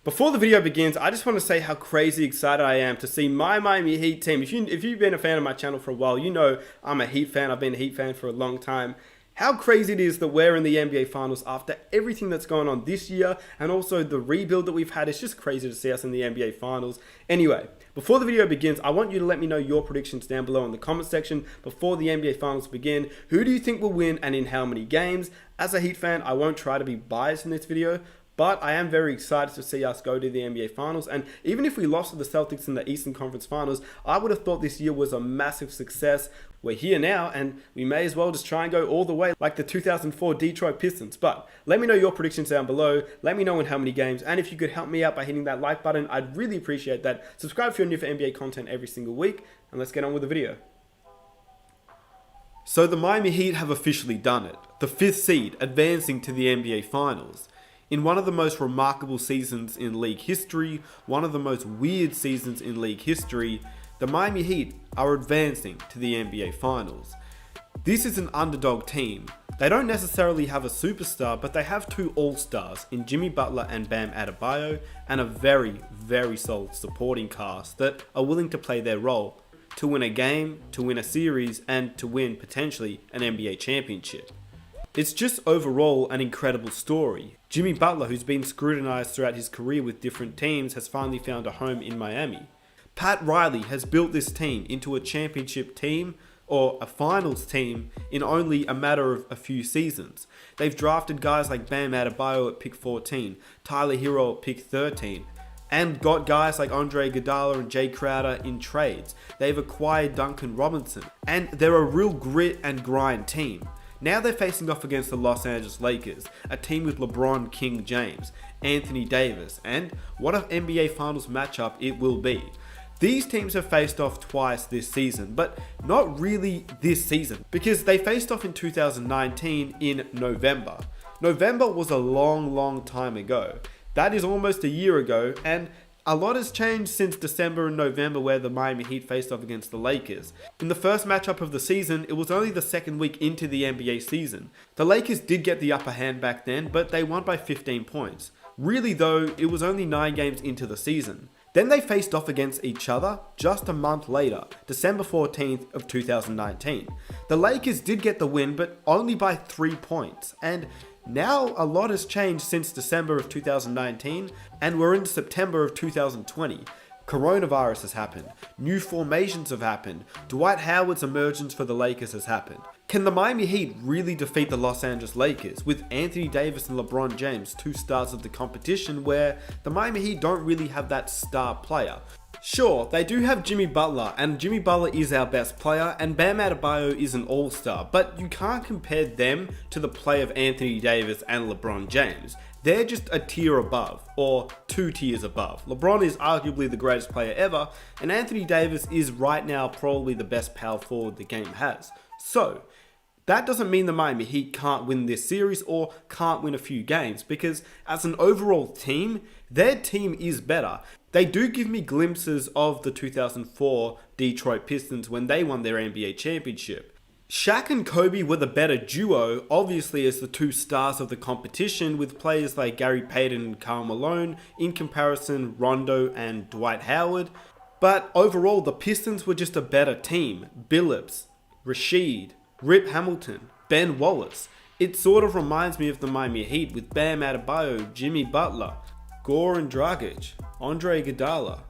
Before the video begins, I just want to say how crazy excited I am to see my Miami Heat team. If you've been a fan of my channel for a while, you know I'm a Heat fan. I've been a Heat fan for a long time. How crazy it is that we're in the NBA Finals after everything that's going on this year and also the rebuild that we've had. It's just crazy to see us in the NBA Finals. Anyway, before the video begins, I want you to let me know your predictions down below in the comment section before the NBA Finals begin. Who do you think will win and in how many games? As a Heat fan, I won't try to be biased in this video, but I am very excited to see us go to the NBA Finals. And even if we lost to the Celtics in the Eastern Conference Finals, I would have thought this year was a massive success. We're here now, and we may as well just try and go all the way like the 2004 Detroit Pistons. But let me know your predictions down below. Let me know in how many games. And if you could help me out by hitting that like button, I'd really appreciate that. Subscribe if you're new for NBA content every single week. And let's get on with the video. So the Miami Heat have officially done it. The 5th seed advancing to the NBA Finals. In one of the most remarkable seasons in league history, one of the most weird seasons in league history, the Miami Heat are advancing to the NBA Finals. This is an underdog team. They don't necessarily have a superstar, but they have two all-stars in Jimmy Butler and Bam Adebayo, and a very, very solid supporting cast that are willing to play their role to win a game, to win a series, and to win potentially an NBA championship. It's just overall an incredible story. Jimmy Butler, who's been scrutinized throughout his career with different teams, has finally found a home in Miami. Pat Riley has built this team into a championship team or a finals team in only a matter of a few seasons. They've drafted guys like Bam Adebayo at pick 14, Tyler Hero at pick 13, and got guys like Andre Iguodala and Jay Crowder in trades. They've acquired Duncan Robinson, and they're a real grit and grind team. Now they're facing off against the Los Angeles Lakers, a team with LeBron King James, Anthony Davis, and what an NBA Finals matchup it will be. These teams have faced off twice this season, but not really this season, because they faced off in 2019 in November. November was a long time ago. That is almost a year ago, and a lot has changed since December and November, where the Miami Heat faced off against the Lakers. In the first matchup of the season, it was only the second week into the NBA season. The Lakers did get the upper hand back then, but they won by 15 points. Really though, it was only 9 games into the season. Then they faced off against each other just a month later, December 14th of 2019. The Lakers did get the win, but only by 3 points. And now a lot has changed since December of 2019, and we're in September of 2020. Coronavirus has happened, new formations have happened, Dwight Howard's emergence for the Lakers has happened. Can the Miami Heat really defeat the Los Angeles Lakers with Anthony Davis and LeBron James, two stars of the competition, where the Miami Heat don't really have that star player? Sure, they do have Jimmy Butler, and Jimmy Butler is our best player, and Bam Adebayo is an all-star, but you can't compare them to the play of Anthony Davis and LeBron James. They're just a tier above, or 2 tiers above. LeBron is arguably the greatest player ever, and Anthony Davis is right now probably the best power forward the game has. So, that doesn't mean the Miami Heat can't win this series or can't win a few games, because as an overall team, their team is better. They do give me glimpses of the 2004 Detroit Pistons when they won their NBA championship. Shaq and Kobe were the better duo, obviously as the two stars of the competition, with players like Gary Payton and Karl Malone, in comparison Rondo and Dwight Howard. But overall, the Pistons were just a better team. Billups, Rasheed, Rip Hamilton, Ben Wallace. It sort of reminds me of the Miami Heat with Bam Adebayo, Jimmy Butler, Goran Dragic, Andre Iguodala,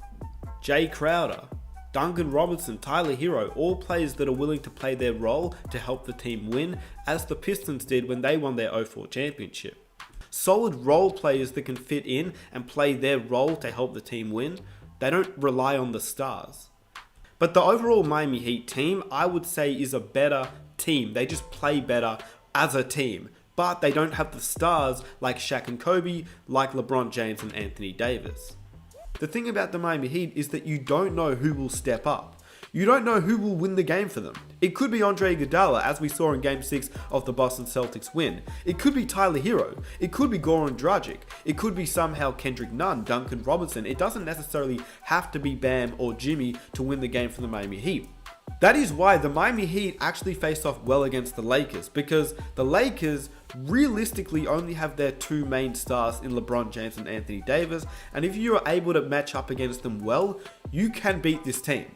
Jay Crowder, Duncan Robinson, Tyler Hero, all players that are willing to play their role to help the team win, as the Pistons did when they won their 2004 championship. Solid role players that can fit in and play their role to help the team win. They don't rely on the stars. But the overall Miami Heat team, I would say, is a better team. They just play better as a team. But they don't have the stars like Shaq and Kobe, like LeBron James and Anthony Davis. The thing about the Miami Heat is that you don't know who will step up. You don't know who will win the game for them. It could be Andre Iguodala, as we saw in Game 6 of the Boston Celtics win. It could be Tyler Hero. It could be Goran Dragic. It could be somehow Kendrick Nunn, Duncan Robinson. It doesn't necessarily have to be Bam or Jimmy to win the game for the Miami Heat. That is why the Miami Heat actually faced off well against the Lakers, because the Lakers realistically only have their two main stars in LeBron James and Anthony Davis, and if you are able to match up against them well, you can beat this team.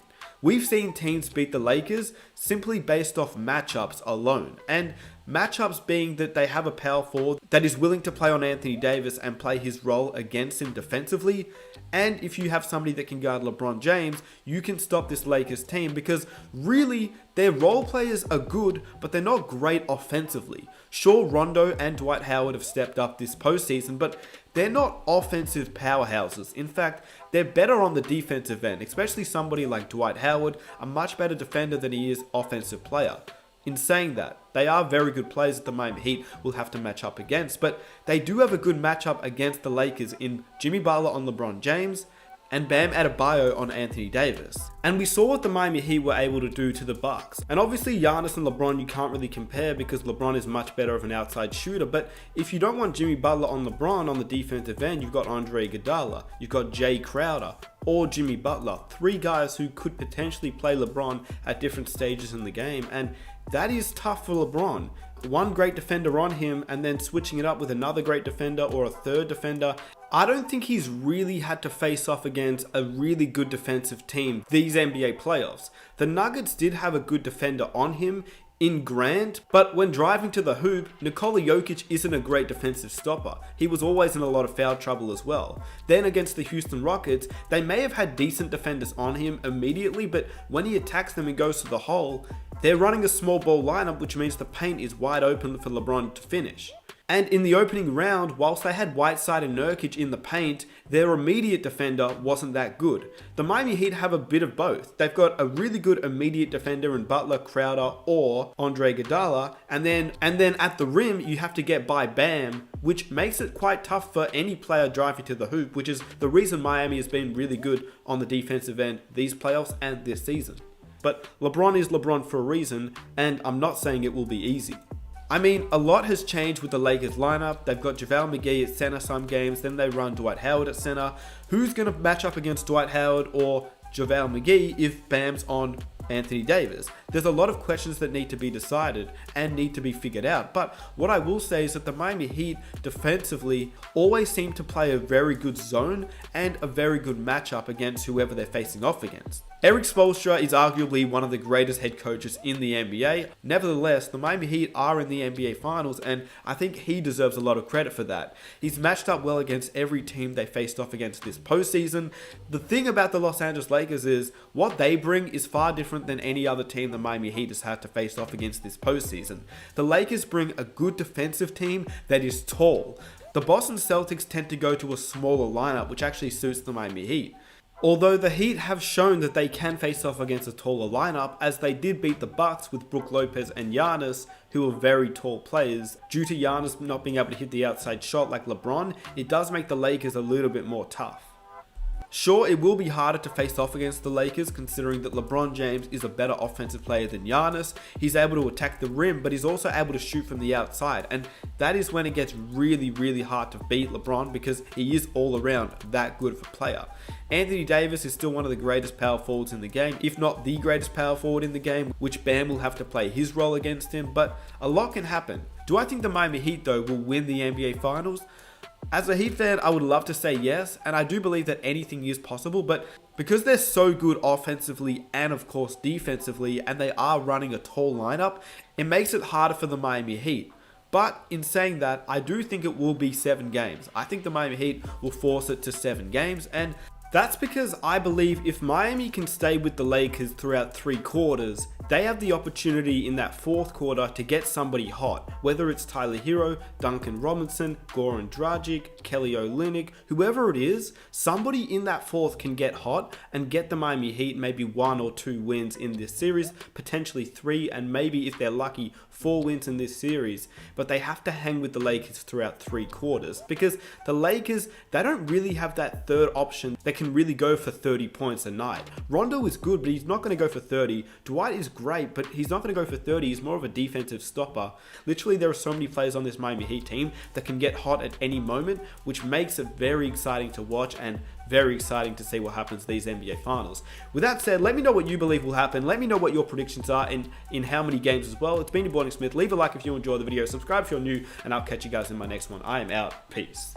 We've seen teams beat the Lakers simply based off matchups alone, and matchups being that they have a power forward that is willing to play on Anthony Davis and play his role against him defensively, and if you have somebody that can guard LeBron James, you can stop this Lakers team, because really their role players are good, but they're not great offensively. Sure, Rondo and Dwight Howard have stepped up this postseason, but they're not offensive powerhouses. In fact, they're better on the defensive end, especially somebody like Dwight Howard, a much better defender than he is offensive player. In saying that, they are very good players that the Miami Heat will have to match up against, but they do have a good matchup against the Lakers in Jimmy Butler on LeBron James and Bam Adebayo on Anthony Davis. And we saw what the Miami Heat were able to do to the Bucks. And obviously Giannis and LeBron you can't really compare, because LeBron is much better of an outside shooter, but if you don't want Jimmy Butler on LeBron on the defensive end, you've got Andre Iguodala, you've got Jay Crowder, or Jimmy Butler. Three guys who could potentially play LeBron at different stages in the game, and that is tough for LeBron. One great defender on him and then switching it up with another great defender or a third defender. I don't think he's really had to face off against a really good defensive team these NBA playoffs. The Nuggets did have a good defender on him in Grant, but when driving to the hoop, Nikola Jokic isn't a great defensive stopper. He was always in a lot of foul trouble as well. Then against the Houston Rockets, they may have had decent defenders on him immediately, but when he attacks them and goes to the hole, they're running a small ball lineup, which means the paint is wide open for LeBron to finish. And in the opening round, whilst they had Whiteside and Nurkic in the paint, their immediate defender wasn't that good. The Miami Heat have a bit of both. They've got a really good immediate defender in Butler, Crowder, or Andre Iguodala, and then at the rim, you have to get by Bam, which makes it quite tough for any player driving to the hoop, which is the reason Miami has been really good on the defensive end these playoffs and this season. But LeBron is LeBron for a reason, and I'm not saying it will be easy. I mean, a lot has changed with the Lakers lineup. They've got JaVale McGee at center some games, then they run Dwight Howard at center. Who's going to match up against Dwight Howard or JaVale McGee if Bam's on Anthony Davis? There's a lot of questions that need to be decided and need to be figured out. But what I will say is that the Miami Heat defensively always seem to play a very good zone and a very good matchup against whoever they're facing off against. Erik Spoelstra is arguably one of the greatest head coaches in the NBA. Nevertheless, the Miami Heat are in the NBA Finals, and I think he deserves a lot of credit for that. He's matched up well against every team they faced off against this postseason. The thing about the Los Angeles Lakers is what they bring is far different than any other team the Miami Heat has had to face off against this postseason. The Lakers bring a good defensive team that is tall. The Boston Celtics tend to go to a smaller lineup, which actually suits the Miami Heat. Although the Heat have shown that they can face off against a taller lineup, as they did beat the Bucks with Brook Lopez and Giannis, who are very tall players. Due to Giannis not being able to hit the outside shot like LeBron, it does make the Lakers a little bit more tough. Sure, it will be harder to face off against the Lakers, considering that LeBron James is a better offensive player than Giannis. He's able to attack the rim, but he's also able to shoot from the outside, and that is when it gets really, really hard to beat LeBron, because he is all around that good of a player. Anthony Davis is still one of the greatest power forwards in the game, if not the greatest power forward in the game, which Bam will have to play his role against him, but a lot can happen. Do I think the Miami Heat, though, will win the NBA Finals? As a Heat fan, I would love to say yes, and I do believe that anything is possible, but because they're so good offensively and of course defensively, and they are running a tall lineup, it makes it harder for the Miami Heat. But in saying that, I do think it will be 7 games. I think the Miami Heat will force it to 7 games, and that's because I believe if Miami can stay with the Lakers throughout 3 quarters, they have the opportunity in that 4th quarter to get somebody hot, whether it's Tyler Hero, Duncan Robinson, Goran Dragic, Kelly Olynyk, whoever it is, somebody in that 4th can get hot and get the Miami Heat maybe 1 or 2 wins in this series, potentially 3, and maybe if they're lucky, 4 wins in this series, but they have to hang with the Lakers throughout 3 quarters, because the Lakers, they don't really have that third option that can really go for 30 points a night. Rondo is good, but he's not going to go for 30. Dwight is great, but he's not going to go for 30. He's more of a defensive stopper. Literally, there are so many players on this Miami Heat team that can get hot at any moment, which makes it very exciting to watch and very exciting to see what happens these NBA Finals. With that said, let me know what you believe will happen. Let me know what your predictions are and in how many games as well. It's been your boy Nick Smith. Leave a like if you enjoyed the video. Subscribe if you're new, and I'll catch you guys in my next one. I am out. Peace.